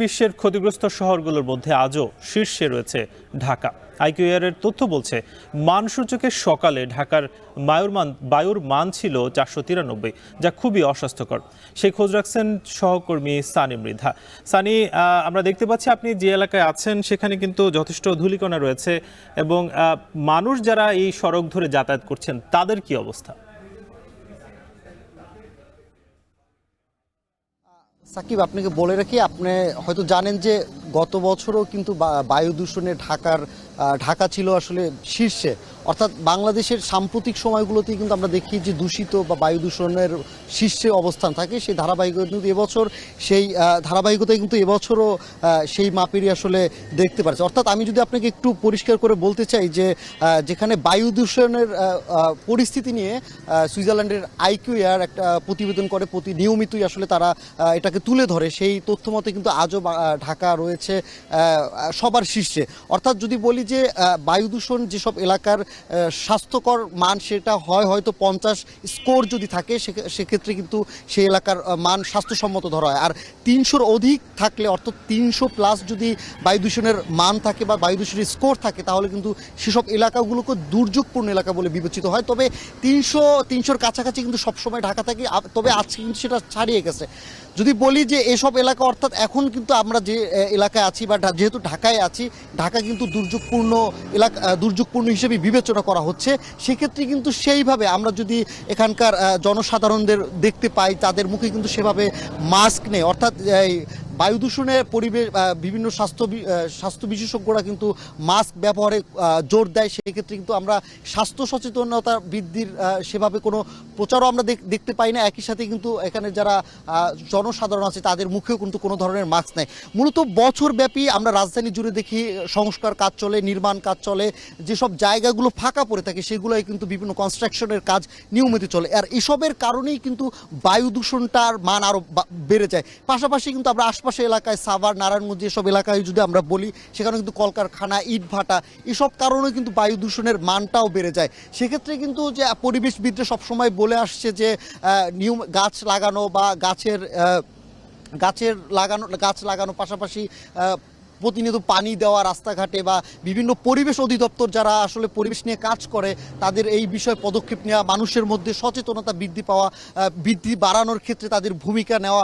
বিশ্বের ক্ষতিগ্রস্ত শহরগুলোর মধ্যে আজও শীর্ষে রয়েছে ঢাকা। আইকিউআরের তথ্য বলছে মানসূচকের সকালে ঢাকার বায়ুর মান ছিল 493, যা খুবই অস্বাস্থ্যকর। সেই খোঁজ রাখছেন সহকর্মী সানি মৃধা। সানি, আমরা দেখতে পাচ্ছি আপনি যে এলাকায় আছেন সেখানে কিন্তু যথেষ্ট ধূলিকণা রয়েছে এবং মানুষ যারা এই সড়ক ধরে যাতায়াত করছেন তাদের কি অবস্থা? সাকিব, আপনাকে বলে রাখি, আপনি হয়তো জানেন যে গত বছরও কিন্তু বায়ু দূষণে ঢাকা ছিল আসলে শীর্ষে। অর্থাৎ বাংলাদেশের সাম্প্রতিক সময়গুলোতেই কিন্তু আমরা দেখি যে দূষিত বা বায়ু দূষণের শীর্ষে অবস্থান থাকে। সেই ধারাবাহিকতা কিন্তু ধারাবাহিকতায় কিন্তু এবছরও সেই মাপেরই আসলে দেখতে পাচ্ছি। অর্থাৎ আমি যদি আপনাকে একটু পরিষ্কার করে বলতে চাই যে যেখানে বায়ু দূষণের পরিস্থিতি নিয়ে সুইজারল্যান্ডের আইকিউআর একটা প্রতিবেদন করে, নিয়মিতই আসলে তারা এটাকে তুলে ধরে, সেই তথ্য মতে কিন্তু আজও ঢাকা রয়েছে সবার শীর্ষে। অর্থাৎ যদি বলি যে বায়ু দূষণ যেসব এলাকার স্বাস্থ্যকর মান সেটা হয়তো 50 স্কোর যদি থাকে, সেক্ষেত্রে কিন্তু সেই এলাকার মান স্বাস্থ্যসম্মত ধরা হয়। আর 300-র অধিক থাকলে, অর্থাৎ 300+ যদি বায়ু দূষণের মান থাকে বা বায়ু দূষণের স্কোর থাকে, তাহলে কিন্তু সেসব এলাকাগুলোকে দুর্যোগপূর্ণ এলাকা বলে বিবেচিত হয়। তবে 300-র কাছাকাছি কিন্তু সবসময় ঢাকা থাকে, তবে আজকে কিন্তু সেটা ছাড়িয়ে গেছে। যদি বলি যে এসব এলাকা, অর্থাৎ এখন কিন্তু আমরা যে এলাকায় আছি বা যেহেতু ঢাকায় আছি, ঢাকা কিন্তু দুর্যোগপূর্ণ হিসেবে বিবেচনা করা হচ্ছে। সেক্ষেত্রে কিন্তু সেইভাবে আমরা যদি এখানকার জনসাধারণদের দেখতে পাই, তাদের মুখে কিন্তু সেভাবে মাস্ক নেই। অর্থাৎ বায়ু দূষণের পরিবেশ বিভিন্ন স্বাস্থ্য বিশেষজ্ঞরা কিন্তু মাস্ক ব্যবহারে জোর দেয়। সেক্ষেত্রে কিন্তু আমরা স্বাস্থ্য সচেতনতা বৃদ্ধির সেভাবে কোনো প্রচারও আমরা দেখতে পাই না। একই সাথে কিন্তু এখানে যারা জনসাধারণ আছে তাদের মুখেও কিন্তু কোনো ধরনের মাস্ক নেই। মূলত বছরব্যাপী আমরা রাজধানী জুড়ে দেখি সংস্কার কাজ চলে, নির্মাণ কাজ চলে। যেসব জায়গাগুলো ফাঁকা পড়ে থাকে সেগুলোয় কিন্তু বিভিন্ন কনস্ট্রাকশনের কাজ নিয়মিত চলে। আর এসবের কারণেই কিন্তু বায়ু দূষণটার মান আরও বেড়ে যায়। পাশাপাশি কিন্তু আমরা আশপাশে এলাকায় সাভার, নারায়ণগঞ্জ এসব এলাকায় যদি আমরা বলি, সেখানে কিন্তু কলকারখানা, ইটভাটা, এসব কারণে কিন্তু বায়ু দূষণের মানটাও বেড়ে যায়। সেক্ষেত্রে কিন্তু যে পরিবেশবিদরা সবসময় বলে আসছে যে গাছ লাগানো বা গাছ লাগানো পাশাপাশি প্রতিনিয়ত পানি দেওয়া রাস্তাঘাটে বা বিভিন্ন পরিবেশ অধিদপ্তর যারা আসলে পরিবেশ নিয়ে কাজ করে, তাদের এই বিষয়ে পদক্ষেপ নেওয়া, মানুষের মধ্যে সচেতনতা বৃদ্ধি বাড়ানোর ক্ষেত্রে তাদের ভূমিকা নেওয়া,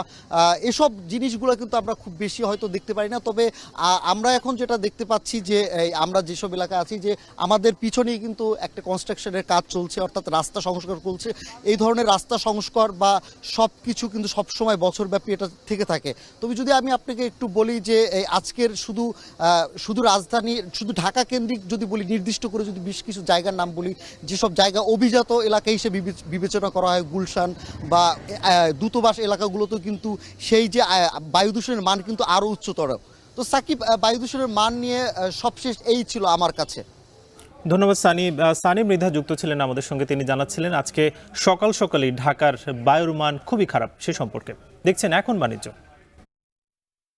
এসব জিনিসগুলো কিন্তু আমরা খুব বেশি হয়তো দেখতে পারি না। তবে আমরা এখন যেটা দেখতে পাচ্ছি যে আমরা যেসব এলাকায় আছি, যে আমাদের পিছনেই কিন্তু একটা কনস্ট্রাকশনের কাজ চলছে, অর্থাৎ রাস্তা সংস্কার চলছে। এই ধরনের রাস্তা সংস্কার বা সব কিছু কিন্তু সবসময় বছরব্যাপী এটা থেকে থাকে। তবে যদি আমি আপনাকে একটু বলি যে আজকের শুধু রাজধানী, শুধু ঢাকা কেন্দ্রিক যদি বলি, নির্দিষ্ট করে যদি বেশ কিছু জায়গার নাম বলি, যেসব জায়গা অভিজাত এলাকা হিসেবে বিবেচনা করা হয়, গুলশান বা দূতাবাস এলাকাগুলোতেও কিন্তু সেই যে বায়ু দূষণের মান কিন্তু আরও উচ্চতর। তো সাকিব, বায়ু দূষণের মান নিয়ে সবশেষ এই ছিল আমার কাছে। ধন্যবাদ সানি মৃধা যুক্ত ছিলেন আমাদের সঙ্গে। তিনি জানাচ্ছিলেন আজকে সকালই ঢাকার বায়ুর মান খুবই খারাপ সে সম্পর্কে। দেখছেন এখন বাণিজ্য।